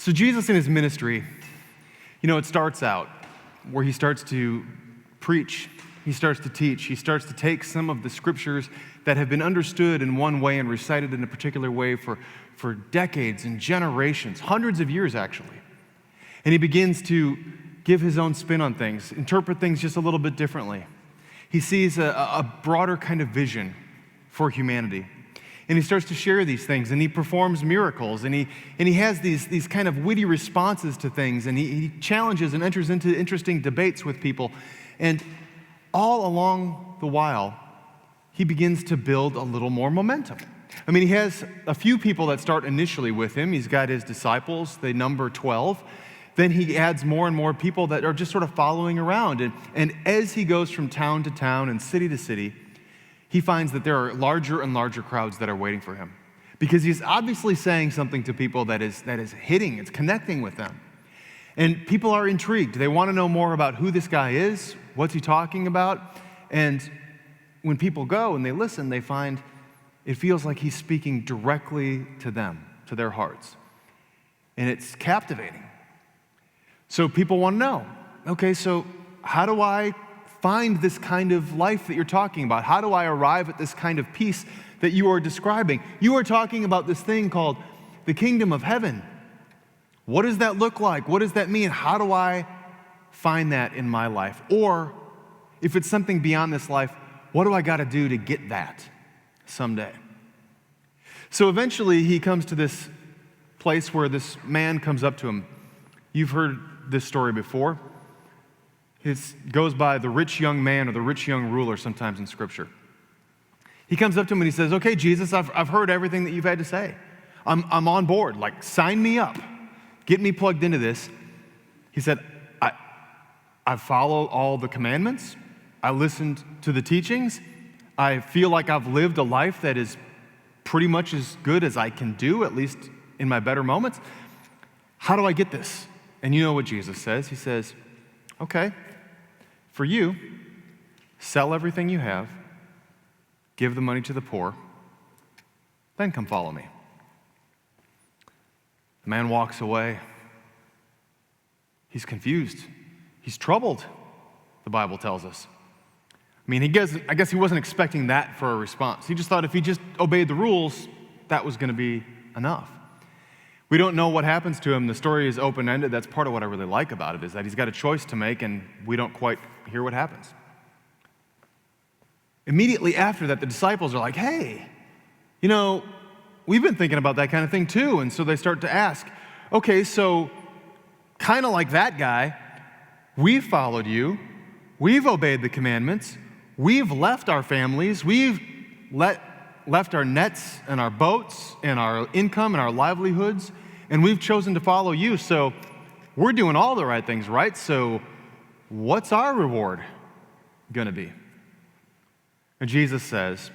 So Jesus in his ministry, it starts out where he starts to preach, he starts to teach, he starts to take some of the scriptures that have been understood in one way and recited in a particular way for decades and generations, hundreds of years actually. And he begins to give his own spin on things, interpret things just a little bit differently. He sees a broader kind of vision for humanity. And he starts to share these things, and he performs miracles, and he has these kind of witty responses to things, and he challenges and enters into interesting debates with people. And all along the while, he begins to build a little more momentum. I mean, he has a few people that start initially with him. He's got his disciples, they number 12. Then he adds more and more people that are just sort of following around. And as he goes from town to town and city to city, he finds that there are larger and larger crowds that are waiting for him. Because he's obviously saying something to people that is hitting, it's connecting with them. And people are intrigued. They want to know more about who this guy is, what's he talking about. And when people go and they listen, they find it feels like he's speaking directly to them, to their hearts. And it's captivating. So people want to know, okay, so how do I find this kind of life that you're talking about? How do I arrive at this kind of peace that you are describing? You are talking about this thing called the kingdom of heaven. What does that look like? What does that mean? How do I find that in my life? Or if it's something beyond this life, what do I got to do to get that someday? So eventually he comes to this place where this man comes up to him. You've heard this story before. It goes by the rich young man or the rich young ruler sometimes in Scripture. He comes up to him and he says, okay, Jesus, I've heard everything that you've had to say. I'm on board. Like, sign me up. Get me plugged into this. He said, I follow all the commandments. I listened to the teachings. I feel like I've lived a life that is pretty much as good as I can do, at least in my better moments. How do I get this? And you know what Jesus says. He says, okay, for you, sell everything you have, give the money to the poor, then come follow me. The man walks away. He's confused. He's troubled, the Bible tells us. I mean, I guess he wasn't expecting that for a response. He just thought if he just obeyed the rules, that was going to be enough. We don't know what happens to him. The story is open-ended. That's part of what I really like about it, is that he's got a choice to make, and we don't quite hear what happens. Immediately after that, the disciples are like, hey, we've been thinking about that kind of thing too. And so they start to ask, okay, so kind of like that guy, we've followed you, we've obeyed the commandments, we've left our families, we've left our nets and our boats and our income and our livelihoods, and we've chosen to follow you. So we're doing all the right things, right? So what's our reward going to be? And Jesus says,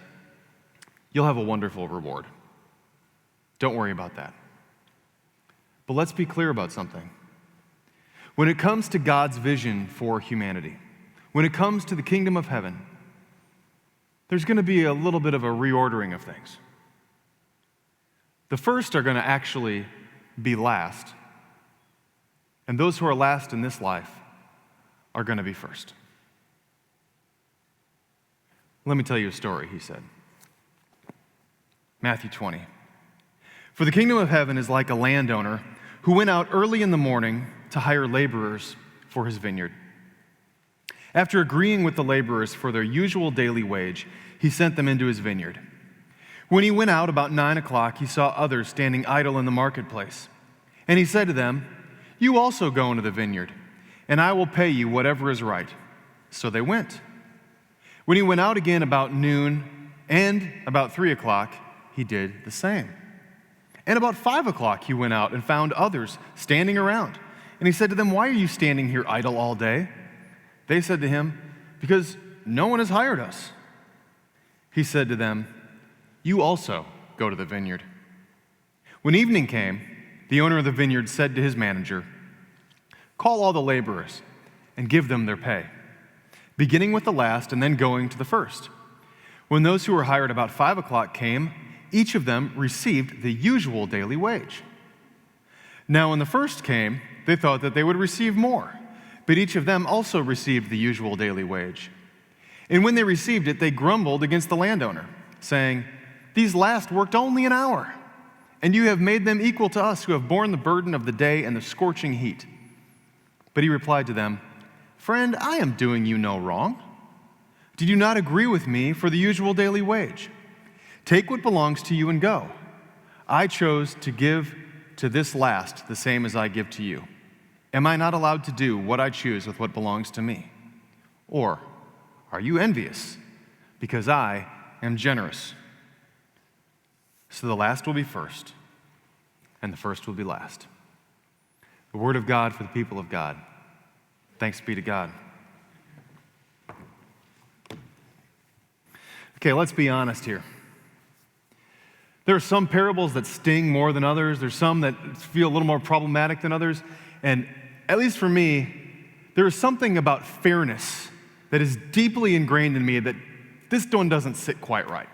you'll have a wonderful reward. Don't worry about that. But let's be clear about something. When it comes to God's vision for humanity, when it comes to the kingdom of heaven, there's going to be a little bit of a reordering of things. The first are going to actually be last, and those who are last in this life are going to be first. Let me tell you a story, he said. Matthew 20. For the kingdom of heaven is like a landowner who went out early in the morning to hire laborers for his vineyard. After agreeing with the laborers for their usual daily wage, he sent them into his vineyard. When he went out about 9 o'clock, he saw others standing idle in the marketplace. And he said to them, you also go into the vineyard, and I will pay you whatever is right. So they went. When he went out again about noon and about 3 o'clock, he did the same. And about 5 o'clock he went out and found others standing around. And he said to them, why are you standing here idle all day? They said to him, because no one has hired us. He said to them, you also go to the vineyard. When evening came, the owner of the vineyard said to his manager, call all the laborers and give them their pay, beginning with the last and then going to the first. When those who were hired about 5 o'clock came, each of them received the usual daily wage. Now when the first came, they thought that they would receive more, but each of them also received the usual daily wage. And when they received it, they grumbled against the landowner, saying, 'These last worked only an hour, and you have made them equal to us who have borne the burden of the day and the scorching heat.' But he replied to them, 'Friend, I am doing you no wrong. Did you not agree with me for the usual daily wage? Take what belongs to you and go. I chose to give to this last the same as I give to you. Am I not allowed to do what I choose with what belongs to me? Or are you envious because I am generous?' So the last will be first, and the first will be last." The word of God for the people of God. Thanks be to God. Okay, let's be honest here. There are some parables that sting more than others. There's some that feel a little more problematic than others. And at least for me, there is something about fairness that is deeply ingrained in me that this one doesn't sit quite right.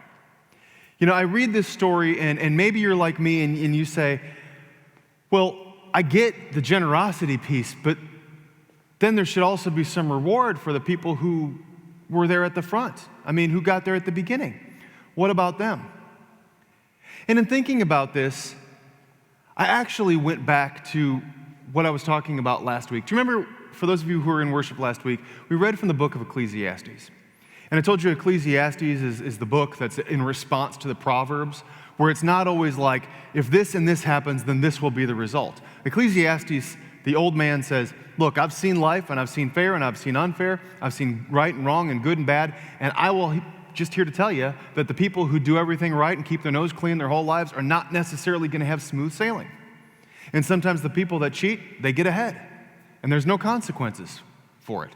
You know, I read this story, and maybe you're like me and you say, well, I get the generosity piece, but then there should also be some reward for the people who were there at the front. I mean, who got there at the beginning. What about them? And in thinking about this, I actually went back to what I was talking about last week. Do you remember, for those of you who were in worship last week, we read from the book of Ecclesiastes. And I told you Ecclesiastes is the book that's in response to the Proverbs, where it's not always like, if this and this happens, then this will be the result. Ecclesiastes, the old man says, look, I've seen life, and I've seen fair, and I've seen unfair. I've seen right and wrong, and good and bad, and I will just here to tell you that the people who do everything right and keep their nose clean their whole lives are not necessarily going to have smooth sailing. And sometimes the people that cheat, they get ahead, and there's no consequences for it.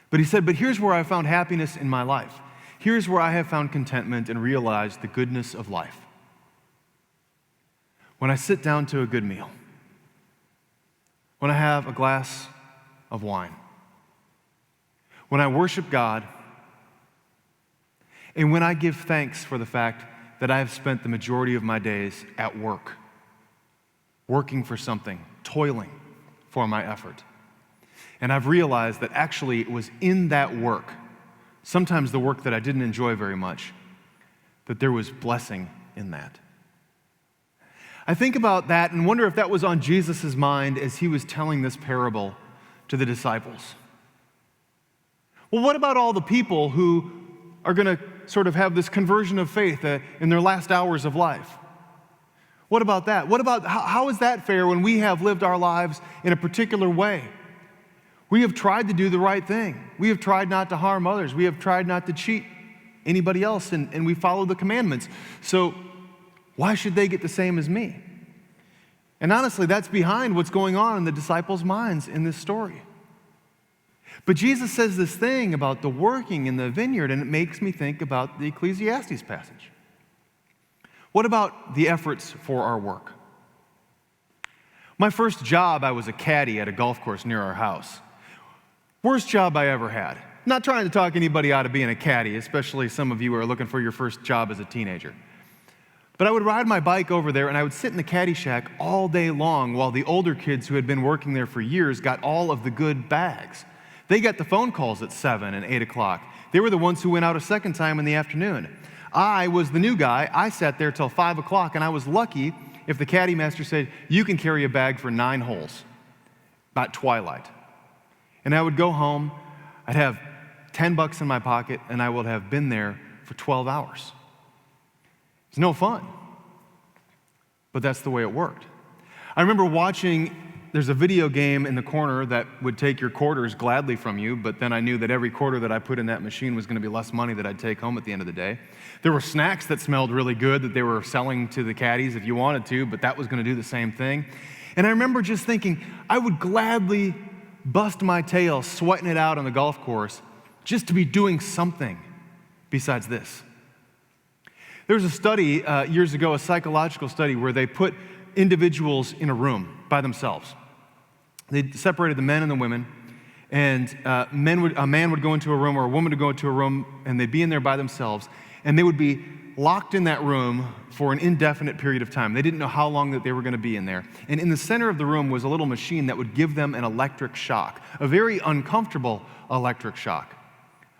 But he said, but here's where I found happiness in my life. Here's where I have found contentment and realized the goodness of life. When I sit down to a good meal, when I have a glass of wine, when I worship God, and when I give thanks for the fact that I have spent the majority of my days at work, working for something, toiling for my effort. And I've realized that actually it was in that work, sometimes the work that I didn't enjoy very much, that there was blessing in that. I think about that and wonder if that was on Jesus' mind as he was telling this parable to the disciples. Well, what about all the people who are going to sort of have this conversion of faith in their last hours of life? What about that? What about, how is that fair when we have lived our lives in a particular way? We have tried to do the right thing. We have tried not to harm others. We have tried not to cheat anybody else, and we follow the commandments. So why should they get the same as me? And honestly, that's behind what's going on in the disciples' minds in this story. But Jesus says this thing about the working in the vineyard, and it makes me think about the Ecclesiastes passage. What about the efforts for our work? My first job, I was a caddy at a golf course near our house. Worst job I ever had. Not trying to talk anybody out of being a caddy, especially some of you who are looking for your first job as a teenager. But I would ride my bike over there, and I would sit in the caddy shack all day long while the older kids who had been working there for years got all of the good bags. They got the phone calls at 7 and 8 o'clock. They were the ones who went out a second time in the afternoon. I was the new guy. I sat there till 5 o'clock, and I was lucky if the caddy master said, you can carry a bag for 9 holes, about twilight. And I would go home, I'd have $10 in my pocket, and I would have been there for 12 hours. It's no fun, but that's the way it worked. I remember watching, there's a video game in the corner that would take your quarters gladly from you, but then I knew that every quarter that I put in that machine was going to be less money that I'd take home at the end of the day. There were snacks that smelled really good that they were selling to the caddies if you wanted to, but that was going to do the same thing. And I remember just thinking, I would gladly bust my tail sweating it out on the golf course just to be doing something besides this. There was a study years ago, a psychological study, where they put individuals in a room by themselves. They separated the men and the women, and a man would go into a room, or a woman would go into a room, and they'd be in there by themselves, and they would be locked in that room for an indefinite period of time. They didn't know how long that they were going to be in there. And in the center of the room was a little machine that would give them an electric shock, a very uncomfortable electric shock.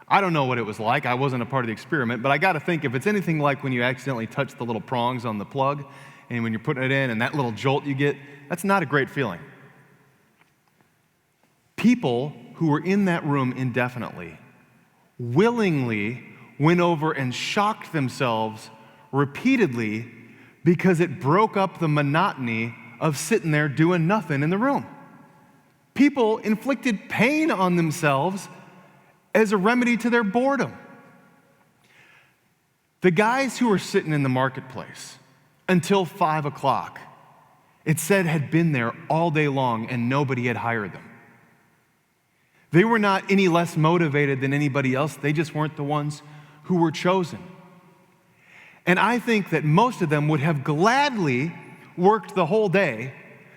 I don't know what it was like. I wasn't a part of the experiment, but I got to think if it's anything like when you accidentally touch the little prongs on the plug and when you're putting it in and that little jolt you get, that's not a great feeling. People who were in that room indefinitely willingly went over and shocked themselves repeatedly because it broke up the monotony of sitting there doing nothing in the room. People inflicted pain on themselves as a remedy to their boredom. The guys who were sitting in the marketplace until 5 o'clock, it said had been there all day long and nobody had hired them. They were not any less motivated than anybody else. They just weren't the ones who were chosen. And I think that most of them would have gladly worked the whole day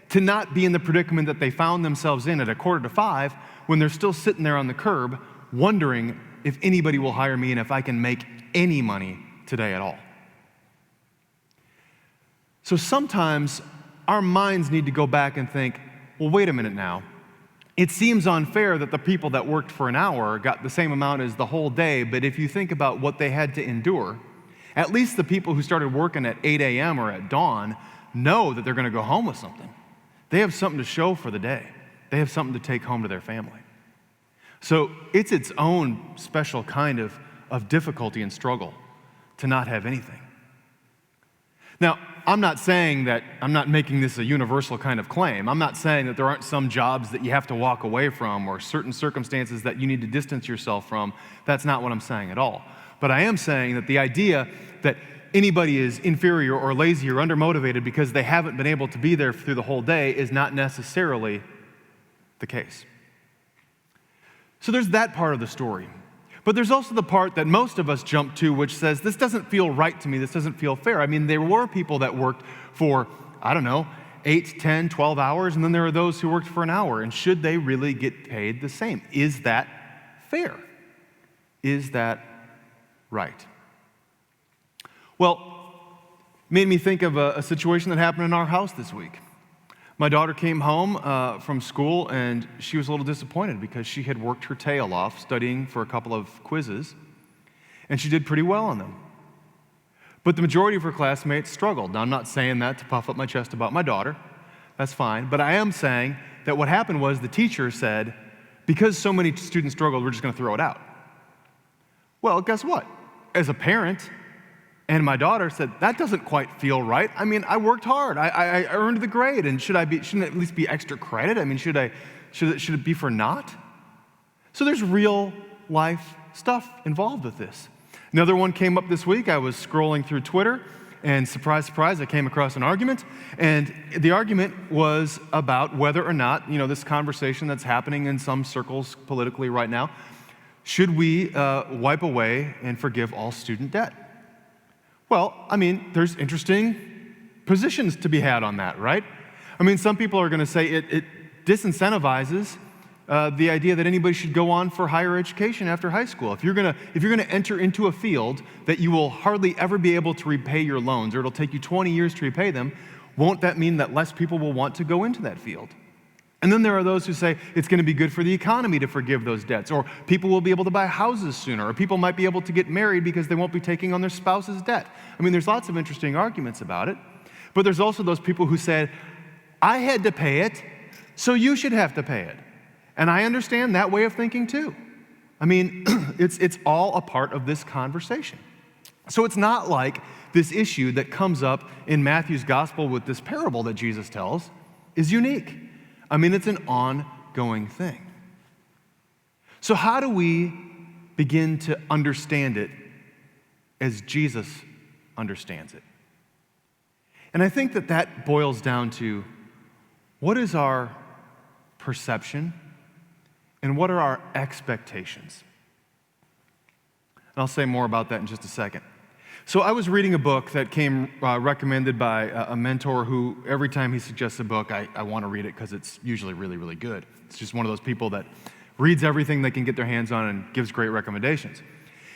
to not be in the predicament that they found themselves in at 4:45 when they're still sitting there on the curb wondering if anybody will hire me and if I can make any money today at all. So sometimes our minds need to go back and think, well, wait a minute now. It seems unfair that the people that worked for an hour got the same amount as the whole day, but if you think about what they had to endure, at least the people who started working at 8 a.m. or at dawn know that they're going to go home with something. They have something to show for the day. They have something to take home to their family. So it's its own special kind of difficulty and struggle to not have anything. Now, I'm not saying that, I'm not making this a universal kind of claim. I'm not saying that there aren't some jobs that you have to walk away from or certain circumstances that you need to distance yourself from. That's not what I'm saying at all. But I am saying that the idea that anybody is inferior or lazy or undermotivated because they haven't been able to be there through the whole day is not necessarily the case. So there's that part of the story. But there's also the part that most of us jump to, which says, this doesn't feel right to me, this doesn't feel fair. I mean, there were people that worked for, 8, 10, 12 hours, and then there are those who worked for an hour. And should they really get paid the same? Is that fair? Is that right? Well, made me think of a situation that happened in our house this week. My daughter came home from school, and she was a little disappointed because she had worked her tail off studying for a couple of quizzes, and she did pretty well on them. But the majority of her classmates struggled. Now, I'm not saying that to puff up my chest about my daughter. That's fine. But I am saying that what happened was the teacher said, because so many students struggled, we're just going to throw it out. Well, guess what? As a parent, and my daughter said, that doesn't quite feel right. I mean, I worked hard. I earned the grade, and shouldn't it at least be extra credit? I mean, should it be for naught? So there's real life stuff involved with this. Another one came up this week. I was scrolling through Twitter, and surprise, surprise, I came across an argument. And the argument was about whether or not, this conversation that's happening in some circles politically right now, should we wipe away and forgive all student debt? Well, there's interesting positions to be had on that, right? Some people are going to say it disincentivizes the idea that anybody should go on for higher education after high school. If you're going to enter into a field that you will hardly ever be able to repay your loans, or it'll take you 20 years to repay them, won't that mean that less people will want to go into that field? And then there are those who say it's going to be good for the economy to forgive those debts, or people will be able to buy houses sooner, or people might be able to get married because they won't be taking on their spouse's debt. There's lots of interesting arguments about it. But there's also those people who said, I had to pay it, so you should have to pay it. And I understand that way of thinking too. It's all a part of this conversation. So it's not like this issue that comes up in Matthew's gospel with this parable that Jesus tells is unique. It's an ongoing thing. So how do we begin to understand it as Jesus understands it? And I think that boils down to what is our perception and what are our expectations? And I'll say more about that in just a second. So I was reading a book that came recommended by a mentor who, every time he suggests a book, I want to read it because it's usually really, really good. It's just one of those people that reads everything they can get their hands on and gives great recommendations.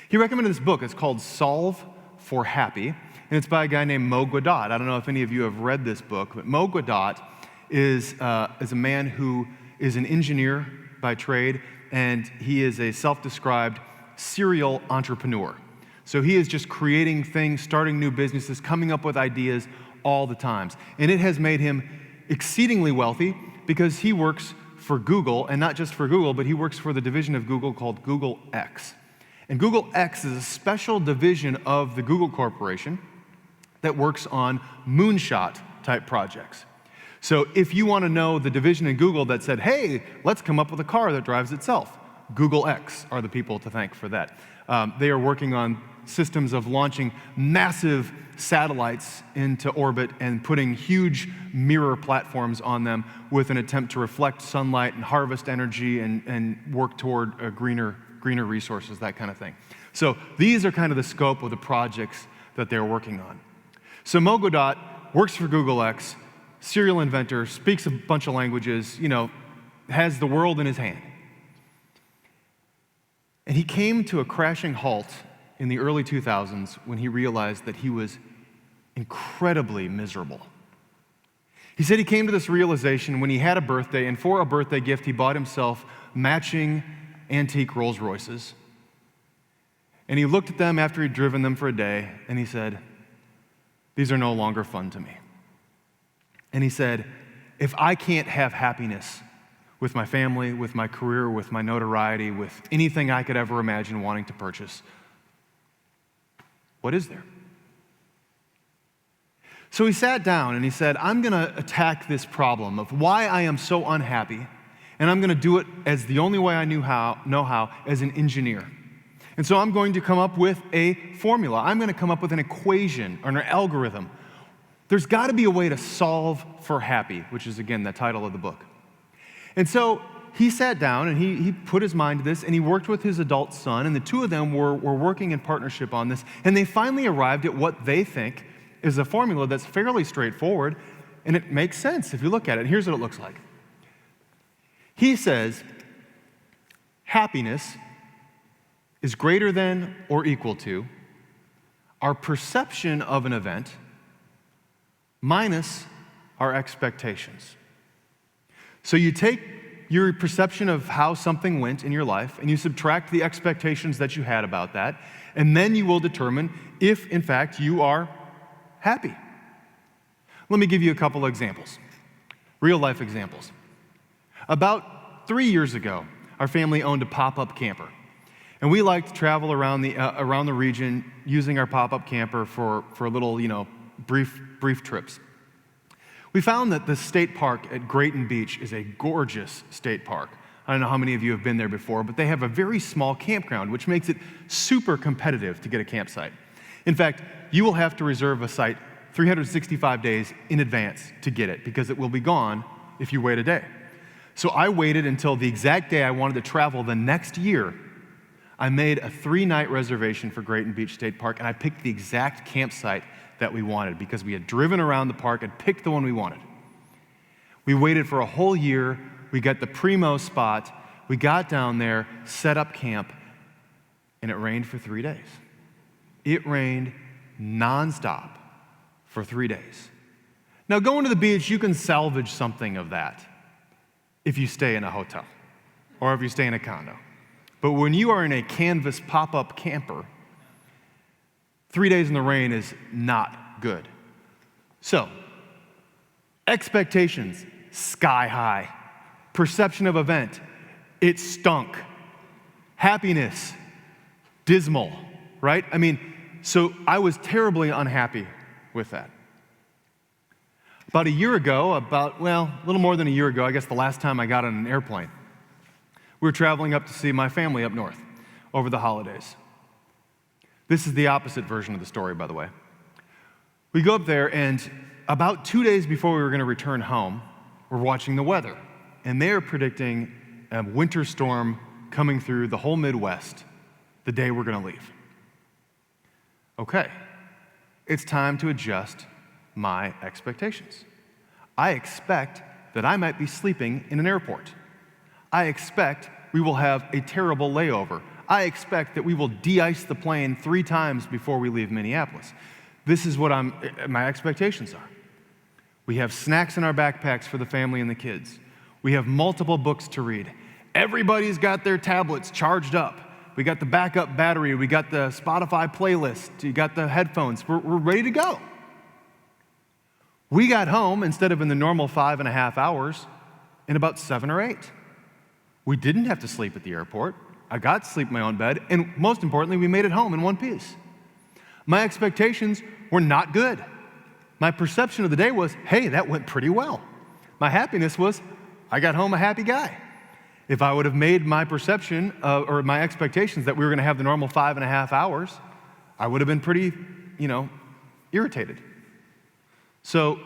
He recommended this book. It's called Solve for Happy, and it's by a guy named Mo Gaudat. I don't know if any of you have read this book, but Mo Gaudat is a man who is an engineer by trade, and he is a self-described serial entrepreneur. So he is just creating things, starting new businesses, coming up with ideas all the time. And it has made him exceedingly wealthy because he works for Google, and not just for Google, but he works for the division of Google called Google X. And Google X is a special division of the Google Corporation that works on moonshot-type projects. So if you want to know the division in Google that said, hey, let's come up with a car that drives itself, Google X are the people to thank for that. They are working on systems of launching massive satellites into orbit and putting huge mirror platforms on them with an attempt to reflect sunlight and harvest energy and work toward greener resources, that kind of thing. So these are kind of the scope of the projects that they're working on. So Mo Gaudat works for Google X, serial inventor, speaks a bunch of languages, has the world in his hand. And he came to a crashing halt in the early 2000s when he realized that he was incredibly miserable. He said he came to this realization when he had a birthday, and for a birthday gift, he bought himself matching antique Rolls Royces. And he looked at them after he'd driven them for a day, and he said, these are no longer fun to me. And he said, if I can't have happiness with my family, with my career, with my notoriety, with anything I could ever imagine wanting to purchase, what is there? So he sat down and he said, I'm going to attack this problem of why I am so unhappy, and I'm going to do it as the only way I know how, as an engineer. And so I'm going to come up with a formula. I'm going to come up with an equation or an algorithm. There's got to be a way to solve for happy, which is, again, the title of the book. And so he sat down and he put his mind to this, and he worked with his adult son, and the two of them were working in partnership on this, and they finally arrived at what they think is a formula that's fairly straightforward, and it makes sense if you look at it. Here's what it looks like. He says, happiness is greater than or equal to our perception of an event minus our expectations. So you take your perception of how something went in your life, and you subtract the expectations that you had about that, and then you will determine if, in fact, you are happy. Let me give you a couple of examples, real-life examples. About 3 years ago, our family owned a pop-up camper, and we liked to travel around the region using our pop-up camper for little, brief trips. We found that the state park at Grayton Beach is a gorgeous state park. I don't know how many of you have been there before, but they have a very small campground, which makes it super competitive to get a campsite. In fact, you will have to reserve a site 365 days in advance to get it, because it will be gone if you wait a day. So I waited until the exact day I wanted to travel the next year. I made a 3-night reservation for Grayton Beach State Park, and I picked the exact campsite that we wanted because we had driven around the park and picked the one we wanted. We waited for a whole year. We got the primo spot. We got down there, set up camp, and it rained for 3 days. It rained nonstop for 3 days. Now, going to the beach, you can salvage something of that if you stay in a hotel or if you stay in a condo. But when you are in a canvas pop-up camper, 3 days in the rain is not good. So, expectations, sky high. Perception of event, it stunk. Happiness, dismal, right? So I was terribly unhappy with that. About a year ago, a little more than a year ago, I guess the last time I got on an airplane, we were traveling up to see my family up north over the holidays. This is the opposite version of the story, by the way. We go up there, and about 2 days before we were going to return home, we're watching the weather, and they are predicting a winter storm coming through the whole Midwest the day we're going to leave. Okay, it's time to adjust my expectations. I expect that I might be sleeping in an airport. I expect we will have a terrible layover. I expect that we will de-ice the plane 3 times before we leave Minneapolis. This is what my expectations are. We have snacks in our backpacks for the family and the kids. We have multiple books to read. Everybody's got their tablets charged up. We got the backup battery. We got the Spotify playlist. You got the headphones. We're ready to go. We got home, instead of in the normal 5.5 hours, in about 7 or 8. We didn't have to sleep at the airport. I got to sleep in my own bed. And most importantly, we made it home in one piece. My expectations were not good. My perception of the day was, hey, that went pretty well. My happiness was, I got home a happy guy. If I would have made my perception or my expectations that we were going to have the normal 5.5 hours, I would have been pretty, irritated. So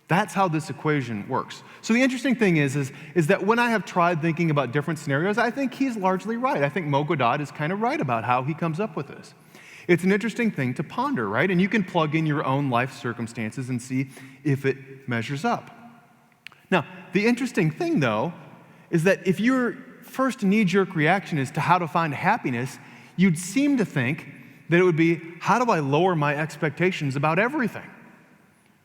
that's how this equation works. So the interesting thing is that when I have tried thinking about different scenarios, I think he's largely right. I think Mo Godot is kind of right about how he comes up with this. It's an interesting thing to ponder, right? And you can plug in your own life circumstances and see if it measures up. Now, the interesting thing, though, is that if your first knee-jerk reaction is to how to find happiness, you'd seem to think that it would be, how do I lower my expectations about everything,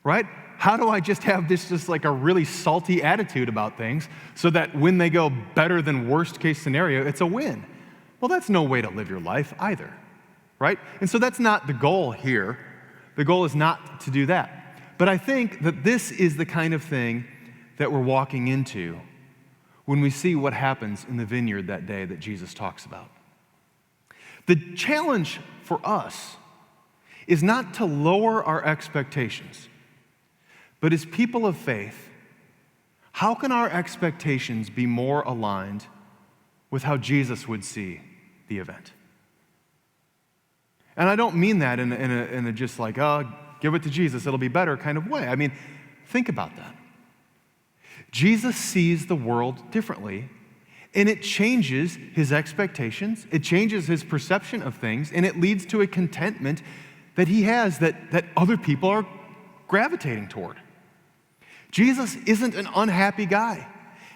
right? How do I just have this just like a really salty attitude about things so that when they go better than worst case scenario, it's a win? Well, that's no way to live your life either, right? And so that's not the goal here. The goal is not to do that. But I think that this is the kind of thing that we're walking into when we see what happens in the vineyard that day that Jesus talks about. The challenge for us is not to lower our expectations, but as people of faith, how can our expectations be more aligned with how Jesus would see the event? And I don't mean that in a just like, give it to Jesus, it'll be better kind of way. I mean, think about that. Jesus sees the world differently, and it changes his expectations, it changes his perception of things, and it leads to a contentment that he has that other people are gravitating toward. Jesus isn't an unhappy guy.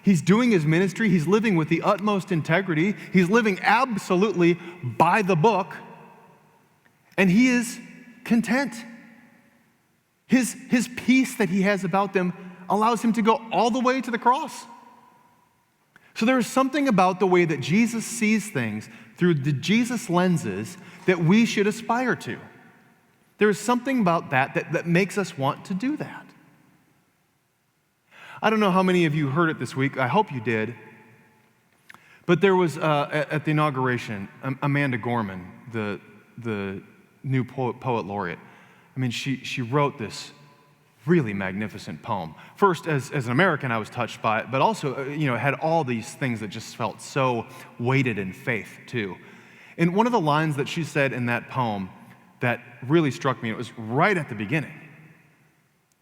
He's doing his ministry, he's living with the utmost integrity, he's living absolutely by the book, and he is content. His peace that he has about them allows him to go all the way to the cross. So there is something about the way that Jesus sees things through the Jesus lenses that we should aspire to. There is something about that makes us want to do that. I don't know how many of you heard it this week. I hope you did. But there was, at the inauguration, Amanda Gorman, the new poet laureate. I mean, she wrote this really magnificent poem. First, as an American, I was touched by it, but also, it had all these things that just felt so weighted in faith, too. And one of the lines that she said in that poem that really struck me, it was right at the beginning,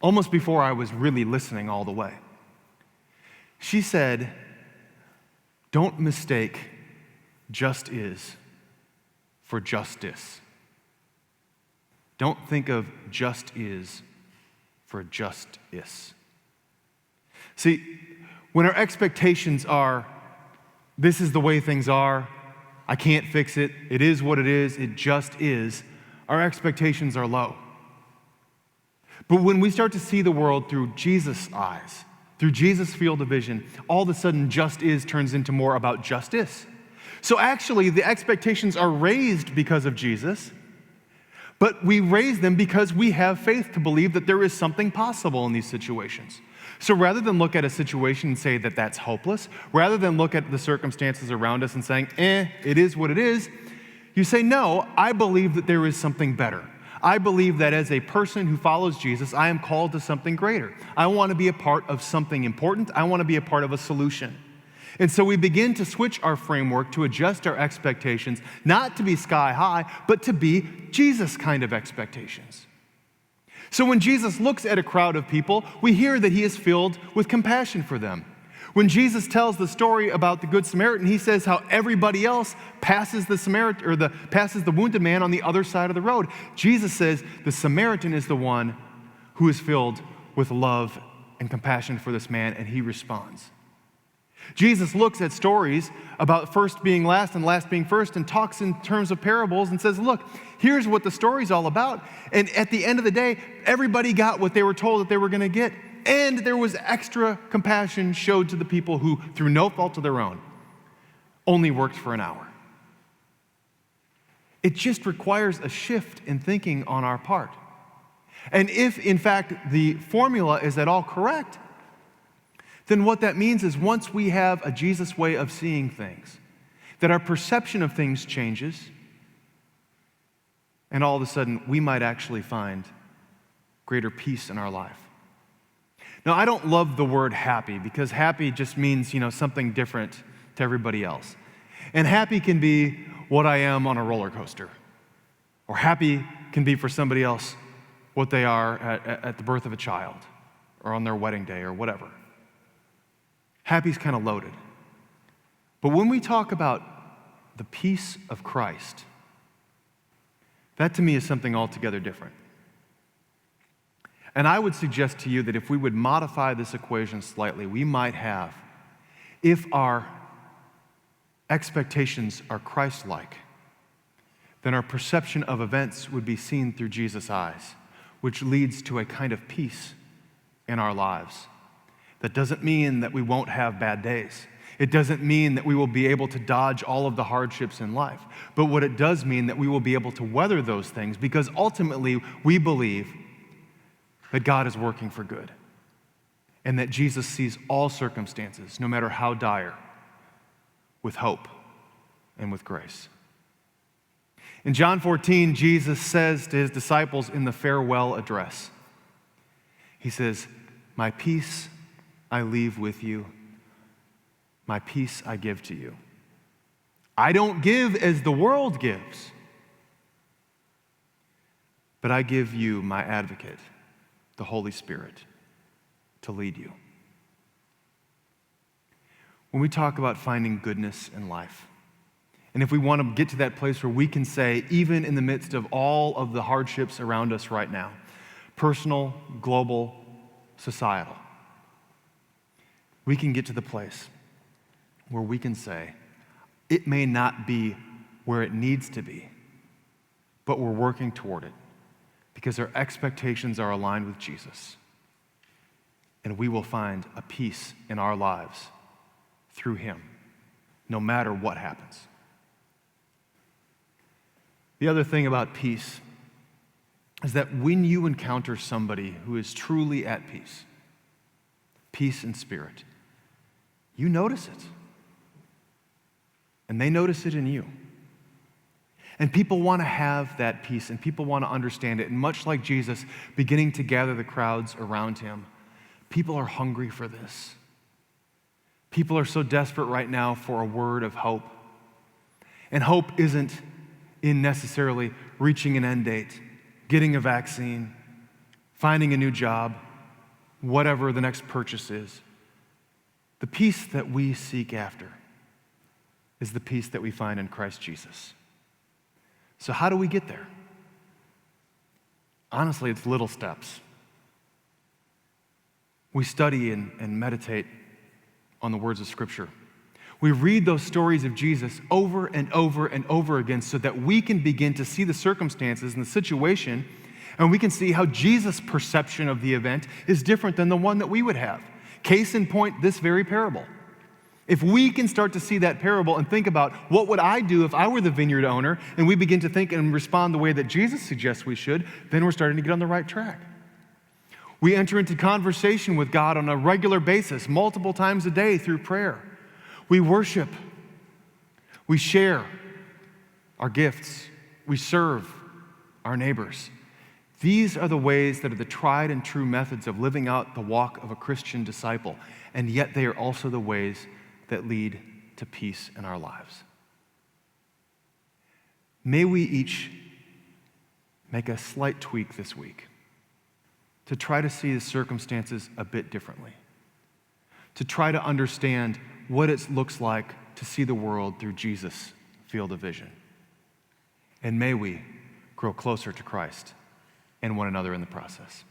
almost before I was really listening all the way. She said, "Don't mistake just is for justice. Don't think of just is for just is." See, when our expectations are, this is the way things are, I can't fix it, it is what it just is, our expectations are low. But when we start to see the world through Jesus' eyes, through Jesus' field of vision, all of a sudden just is turns into more about justice. So actually, the expectations are raised because of Jesus, but we raise them because we have faith to believe that there is something possible in these situations. So rather than look at a situation and say that that's hopeless, rather than look at the circumstances around us and saying, it is what it is, you say, no, I believe that there is something better. I believe that as a person who follows Jesus, I am called to something greater. I want to be a part of something important. I want to be a part of a solution. And so we begin to switch our framework to adjust our expectations, not to be sky high, but to be Jesus kind of expectations. So when Jesus looks at a crowd of people, we hear that he is filled with compassion for them. When Jesus tells the story about the Good Samaritan, he says how everybody else passes passes the wounded man on the other side of the road. Jesus says the Samaritan is the one who is filled with love and compassion for this man, and he responds. Jesus looks at stories about first being last and last being first and talks in terms of parables and says, look, here's what the story's all about. And at the end of the day, everybody got what they were told that they were going to get. And there was extra compassion showed to the people who, through no fault of their own, only worked for an hour. It just requires a shift in thinking on our part. And if, in fact, the formula is at all correct, then what that means is once we have a Jesus way of seeing things, that our perception of things changes, and all of a sudden we might actually find greater peace in our life. Now, I don't love the word happy because happy just means, something different to everybody else. And happy can be what I am on a roller coaster. Or happy can be for somebody else what they are at the birth of a child or on their wedding day or whatever. Happy's kind of loaded. But when we talk about the peace of Christ, that to me is something altogether different. And I would suggest to you that if we would modify this equation slightly, we might have, if our expectations are Christ-like, then our perception of events would be seen through Jesus' eyes, which leads to a kind of peace in our lives. That doesn't mean that we won't have bad days. It doesn't mean that we will be able to dodge all of the hardships in life. But what it does mean that we will be able to weather those things because ultimately we believe that God is working for good and that Jesus sees all circumstances, no matter how dire, with hope and with grace. In John 14, Jesus says to his disciples in the farewell address, he says, "My peace I leave with you, my peace I give to you. I don't give as the world gives, but I give you my advocate, the Holy Spirit, to lead you." When we talk about finding goodness in life, and if we want to get to that place where we can say, even in the midst of all of the hardships around us right now, personal, global, societal, we can get to the place where we can say, it may not be where it needs to be, but we're working toward it because our expectations are aligned with Jesus. And we will find a peace in our lives through him, no matter what happens. The other thing about peace is that when you encounter somebody who is truly at peace, peace in spirit, you notice it. And they notice it in you. And people want to have that peace, and people want to understand it. And much like Jesus beginning to gather the crowds around him, people are hungry for this. People are so desperate right now for a word of hope. And hope isn't in necessarily reaching an end date, getting a vaccine, finding a new job, whatever the next purchase is. The peace that we seek after is the peace that we find in Christ Jesus. So how do we get there? Honestly, it's little steps. We study and meditate on the words of Scripture. We read those stories of Jesus over and over and over again so that we can begin to see the circumstances and the situation, and we can see how Jesus' perception of the event is different than the one that we would have. Case in point, this very parable. If we can start to see that parable and think about what would I do if I were the vineyard owner, and we begin to think and respond the way that Jesus suggests we should, then we're starting to get on the right track. We enter into conversation with God on a regular basis, multiple times a day through prayer. We worship. We share our gifts. We serve our neighbors. These are the ways that are the tried and true methods of living out the walk of a Christian disciple, and yet they are also the ways that lead to peace in our lives. May we each make a slight tweak this week to try to see the circumstances a bit differently, to try to understand what it looks like to see the world through Jesus' field of vision. And may we grow closer to Christ and one another in the process.